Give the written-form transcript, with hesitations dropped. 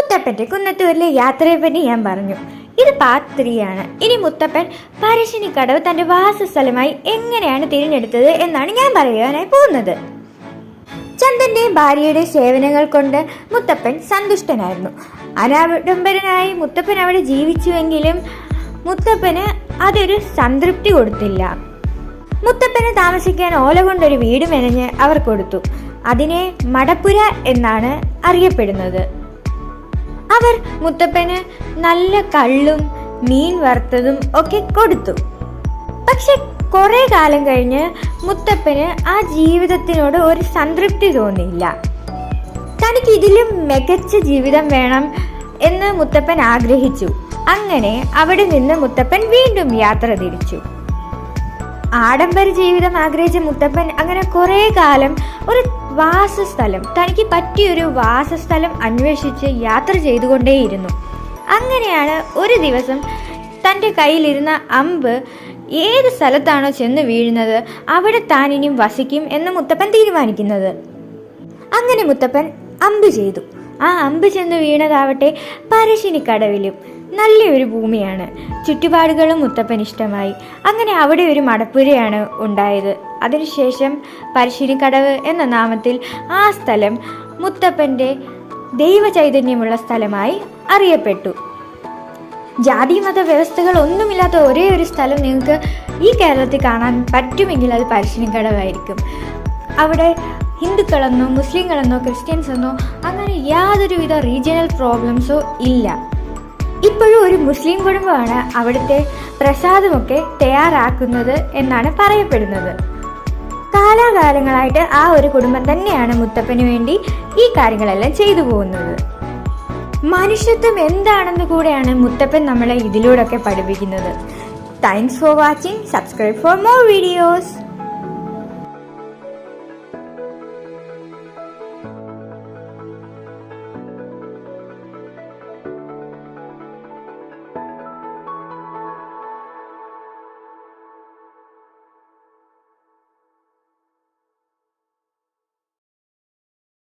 മുത്തപ്പന്റെ കുന്നത്തൂരിലെ യാത്രയെപ്പറ്റി ഞാൻ പറഞ്ഞു. ഇത് പാർട്ട് 3 ആണ്. ഇനി മുത്തപ്പൻ പറശ്ശിനിക്കടവ് തന്റെ വാസസ്ഥലമായി എങ്ങനെയാണ് തിരഞ്ഞെടുത്തത് എന്നാണ് ഞാൻ പറയാനായി പോകുന്നത്. ചന്ദന്റെ ഭാര്യയുടെ സേവനങ്ങൾ കൊണ്ട് മുത്തപ്പൻ സന്തുഷ്ടനായിരുന്നു. അനാഡംബരനായി മുത്തപ്പൻ അവിടെ ജീവിച്ചുവെങ്കിലും മുത്തപ്പന് അതൊരു സംതൃപ്തി കൊടുത്തില്ല. മുത്തപ്പന് താമസിക്കാൻ ഓല കൊണ്ടൊരു വീട് മെനഞ്ഞ് അവർ കൊടുത്തു. അതിനെ മടപ്പുര എന്നാണ് അറിയപ്പെടുന്നത്. അവർ മുത്തപ്പന് നല്ല കള്ളും മീൻ വറുത്തതും ഒക്കെ കൊടുത്തു. പക്ഷെ കുറെ കാലം കഴിഞ്ഞ് മുത്തപ്പന് ആ ജീവിതത്തിനോട് ഒരു സംതൃപ്തി തോന്നിയില്ല. തനിക്ക് ഇതിലും മികച്ച ജീവിതം വേണം എന്ന് മുത്തപ്പൻ ആഗ്രഹിച്ചു. അങ്ങനെ അവിടെ നിന്ന് മുത്തപ്പൻ വീണ്ടും യാത്ര തിരിച്ചു. ആഡംബര ജീവിതം ആഗ്രഹിച്ച മുത്തപ്പൻ അങ്ങനെ കുറെ കാലം ഒരു വാസസ്ഥലം, തനിക്ക് പറ്റിയൊരു വാസസ്ഥലം അന്വേഷിച്ച് യാത്ര ചെയ്തുകൊണ്ടേയിരുന്നു. അങ്ങനെയാണ് ഒരു ദിവസം തൻ്റെ കയ്യിലിരുന്ന അമ്പ് ഏത് സ്ഥലത്താണോ ചെന്ന് വീഴുന്നത് അവിടെ താൻ ഇനിയും വസിക്കും എന്ന് മുത്തപ്പൻ തീരുമാനിക്കുന്നത്. അങ്ങനെ മുത്തപ്പൻ അമ്പ് ചെയ്തു. ആ അമ്പ് ചെന്ന് വീണതാവട്ടെ പറശ്ശിനിക്കടവിലും. നല്ലൊരു ഭൂമിയാണ്. ചുറ്റുപാടുകളും മുത്തപ്പൻ ഇഷ്ടമായി. അങ്ങനെ അവിടെ ഒരു മടപ്പുരയാണ് ഉണ്ടായത്. അതിനുശേഷം പറശ്ശിനിക്കടവ് എന്ന നാമത്തിൽ ആ സ്ഥലം മുത്തപ്പൻ്റെ ദൈവചൈതന്യമുള്ള സ്ഥലമായി അറിയപ്പെട്ടു. ജാതി മത വ്യവസ്ഥകൾ ഒന്നുമില്ലാത്ത ഒരേ ഒരു സ്ഥലം നിങ്ങൾക്ക് ഈ കേരളത്തിൽ കാണാൻ പറ്റുമെങ്കിൽ അത് പറശ്ശിനിക്കടവായിരിക്കും. അവിടെ ഹിന്ദുക്കളെന്നോ മുസ്ലിങ്ങളെന്നോ ക്രിസ്ത്യൻസ് എന്നോ അങ്ങനെ യാതൊരുവിധ റീജിയണൽ പ്രോബ്ലംസോ ഇല്ല. ഇപ്പോഴും ഒരു മുസ്ലിം കുടുംബമാണ് അവിടുത്തെ പ്രസാദമൊക്കെ തയ്യാറാക്കുന്നത് എന്നാണ് പറയപ്പെടുന്നത്. കാലാകാലങ്ങളായിട്ട് ആ ഒരു കുടുംബം തന്നെയാണ് മുത്തപ്പന് വേണ്ടി ഈ കാര്യങ്ങളെല്ലാം ചെയ്തു പോകുന്നത്. മനുഷ്യത്വം എന്താണെന്ന് കൂടെയാണ് മുത്തപ്പൻ നമ്മളെ ഇതിലൂടെയൊക്കെ പഠിപ്പിക്കുന്നത്. Thanks for watching. Subscribe for more videos.